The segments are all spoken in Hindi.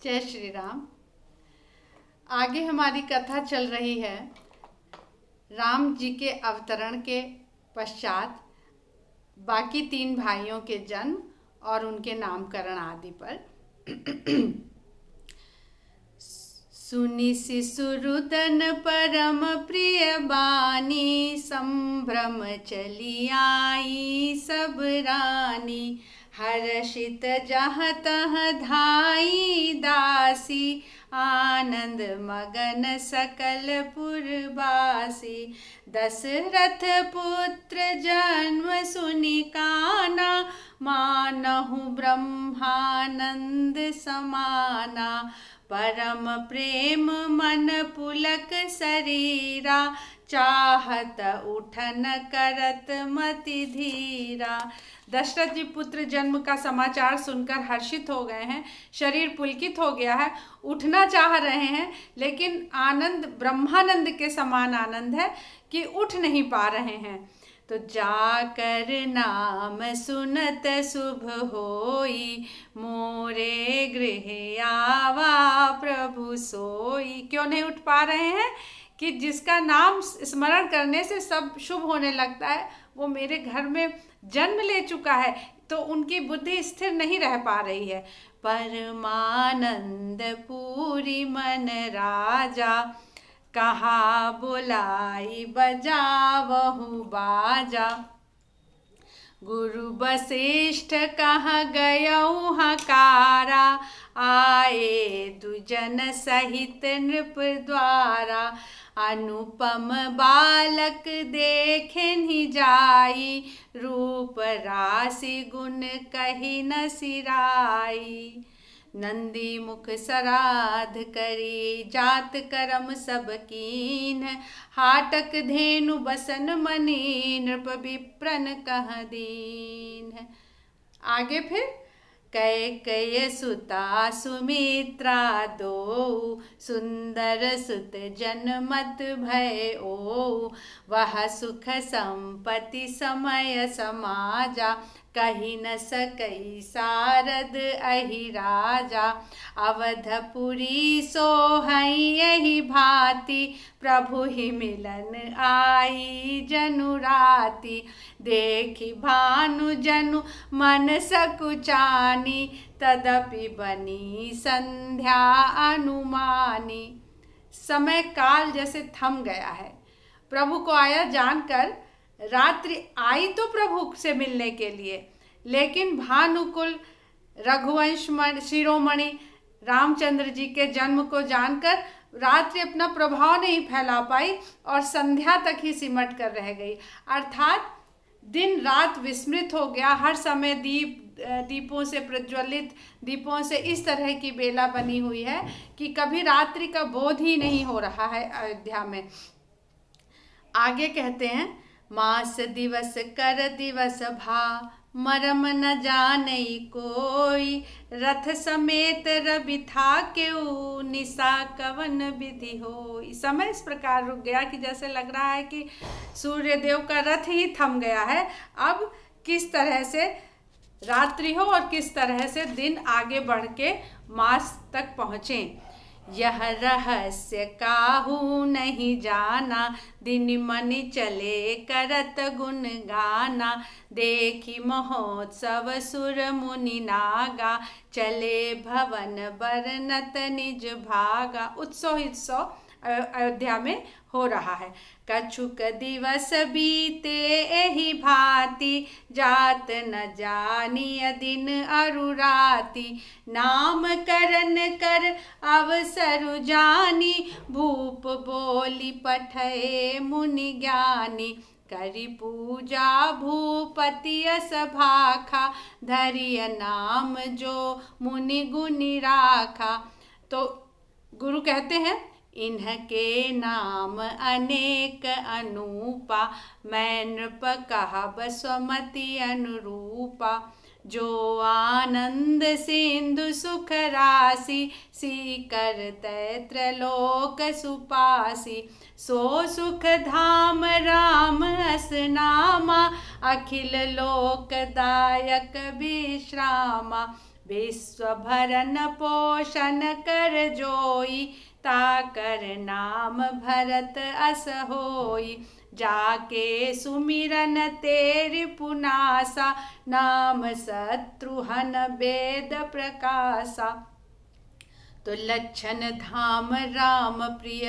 जय श्री राम। आगे हमारी कथा चल रही है राम जी के अवतरण के पश्चात बाकी तीन भाइयों के जन्म और उनके नामकरण आदि पर। सुनि शिशुरुदन परम प्रिय बानी, संभ्रम चली आई सब रानी। हर्षित जहाँ तहाँ धाई दासी, आनंद मगन सकल पुरवासी। दशरथ पुत्र जन्म सुनि काना, मानहु ब्रह्मानंद समाना। परम प्रेम मन पुलक शरीरा, चाहत उठन करत मति धीरा। दशरथ जी पुत्र जन्म का समाचार सुनकर हर्षित हो गए हैं, शरीर पुलकित हो गया है, उठना चाह रहे हैं, लेकिन आनंद ब्रह्मानंद के समान आनंद है कि उठ नहीं पा रहे हैं। तो जाकर नाम सुनत शुभ होई, मोरे गृह आवा प्रभु सोई। क्यों नहीं उठ पा रहे हैं? कि जिसका नाम स्मरण करने से सब शुभ होने लगता है, वो मेरे घर में जन्म ले चुका है, तो उनकी बुद्धि स्थिर नहीं रह पा रही है। परमानंद पूरी मन राजा, कहा बुलाई बजावहु बाजा। गुरु वशिष्ठ कहाँ गयऊ हकारा, आए दुजन सहित नृप द्वारा। अनुपम बालक देखें ही जाई, रूप राशि गुण कही न सिराई। नंदी मुख सराध करी, जात करम सब कीन। हाटक धेनु बसन मनी, नृप विप्रन कह दीन। आगे फिर कैकेय सुता सुमित्रा दो, सुंदर सुत जनमत भय ओ। वह सुख संपत्ति समय समाजा, कही न सकई सारद अहि राजा। अवधपुरी सोहई यही भांति, प्रभु ही मिलन आई जनु राति। देखी भानु जनु मन सकुचानी, तदपि बनी संध्या अनुमानी। समय काल जैसे थम गया है। प्रभु को आया जानकर रात्रि आई तो प्रभु से मिलने के लिए, लेकिन भानुकुल रघुवंश शिरोमणि रामचंद्र जी के जन्म को जानकर रात्रि अपना प्रभाव नहीं फैला पाई और संध्या तक ही सिमट कर रह गई। अर्थात दिन रात विस्मृत हो गया। हर समय दीपों से प्रज्वलित, दीपों से इस तरह की बेला बनी हुई है कि कभी रात्रि का बोध ही नहीं हो रहा है अयोध्या में। आगे कहते हैं, मास दिवस कर दिवस भा, मरम न जानई कोई। रथ समेत रवि था केऊ, निशा कवन विधि हो। समय इस प्रकार रुक गया कि जैसे लग रहा है कि सूर्यदेव का रथ ही थम गया है। अब किस तरह से रात्रि हो और किस तरह से दिन आगे बढ़ के मास तक पहुँचे। यह रहस्य काहू नहीं जाना, दिन मनि चले करत गुण गाना। देखी महोत्सव सुर मुनि नागा, चले भवन बरनत निज भागा। उत्सव अयोध्या में हो रहा है। कछुक दिवस बीते एहि भांति, जात न जानिय दिन अरु राति। नाम करन कर अवसरु जानी, भूप बोली पठये मुनि ज्ञानी। करी पूजा भूपति अस भाखा, धरिय नाम जो मुनि गुनि राखा। तो गुरु कहते हैं, इन्हके नाम अनेक अनूपा, मैं नृप कहब स्वमति अनुरूपा। जो आनंद सिंधु सुख राशि, सीकर त्रैलोक सुपासी। सो सुख धाम राम अस नामा, अखिल लोकदायक विश्रामा। विश्व भरन पोषण कर जोई, ताकर नाम भरत अस होई। जाके सुमिरन तेरि पुनासा, नाम शत्रुहन वेद प्रकाशा। तो लक्षण धाम राम प्रिय,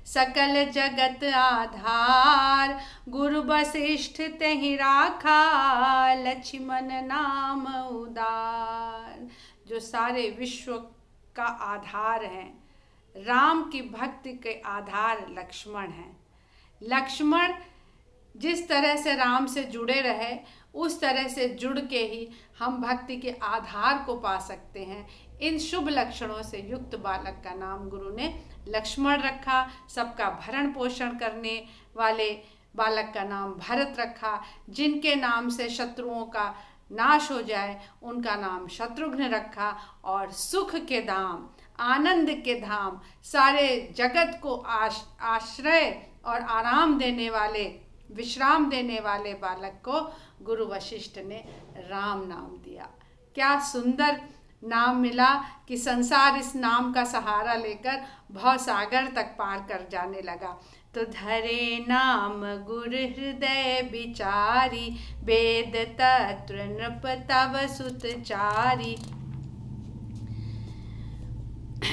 सकल जगत आधार। गुरु वशिष्ठ तेहि राखा, लक्ष्मण नाम उदार। जो सारे विश्व का आधार हैं, राम की भक्ति के आधार लक्ष्मण हैं। लक्ष्मण जिस तरह से राम से जुड़े रहे, उस तरह से जुड़ के ही हम भक्ति के आधार को पा सकते हैं। इन शुभ लक्षणों से युक्त बालक का नाम गुरु ने लक्ष्मण रखा। सबका भरण पोषण करने वाले बालक का नाम भरत रखा। जिनके नाम से शत्रुओं का नाश हो जाए, उनका नाम शत्रुघ्न रखा। और सुख के धाम, आनंद के धाम, सारे जगत को आश्रय और आराम देने वाले, विश्राम देने वाले बालक को गुरु वशिष्ठ ने राम नाम दिया। क्या सुंदर नाम मिला कि संसार इस नाम का सहारा लेकर भव सागर तक पार कर जाने लगा। तो धरे नाम गुर हृदय विचारी, वेद तत्व नृप तव सुतचारी।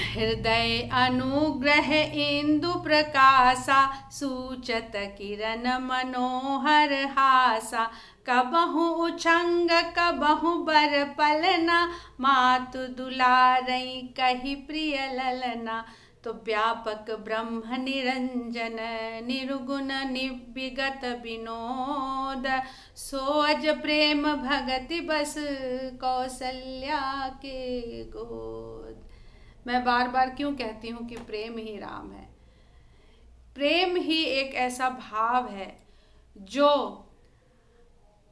हृदय अनुग्रह इंदु प्रकाशा, सूचत किरण मनोहर हासा। कबहु उछंग कबहु बर पलना, मातु दुलारई कही प्रिय ललना। तो व्यापक ब्रह्म निरंजन, निर्गुण निविगत विनोद। सोअज प्रेम भगति बस, कौशल्या के गोद। मैं बार बार क्यों कहती हूँ कि प्रेम ही राम है। प्रेम ही एक ऐसा भाव है जो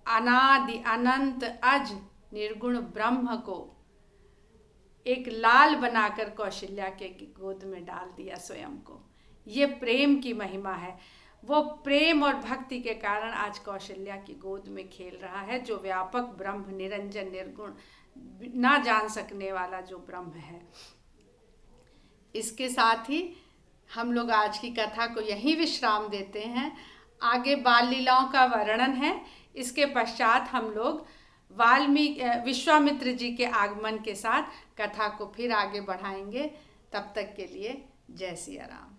अनादि अनंत अज निर्गुण ब्रह्म को एक लाल बनाकर कौशल्या के गोद में डाल दिया स्वयं को। ये प्रेम की महिमा है। वो प्रेम और भक्ति के कारण आज कौशल्या की गोद में खेल रहा है, जो व्यापक ब्रह्म निरंजन निर्गुण ना जान सकने वाला जो ब्रह्म है। इसके साथ ही हम लोग आज की कथा को यहीं विश्राम देते हैं। आगे बाल लीलाओं का वर्णन है। इसके पश्चात हम लोग विश्वामित्र जी के आगमन के साथ कथा को फिर आगे बढ़ाएंगे। तब तक के लिए जय सिया राम।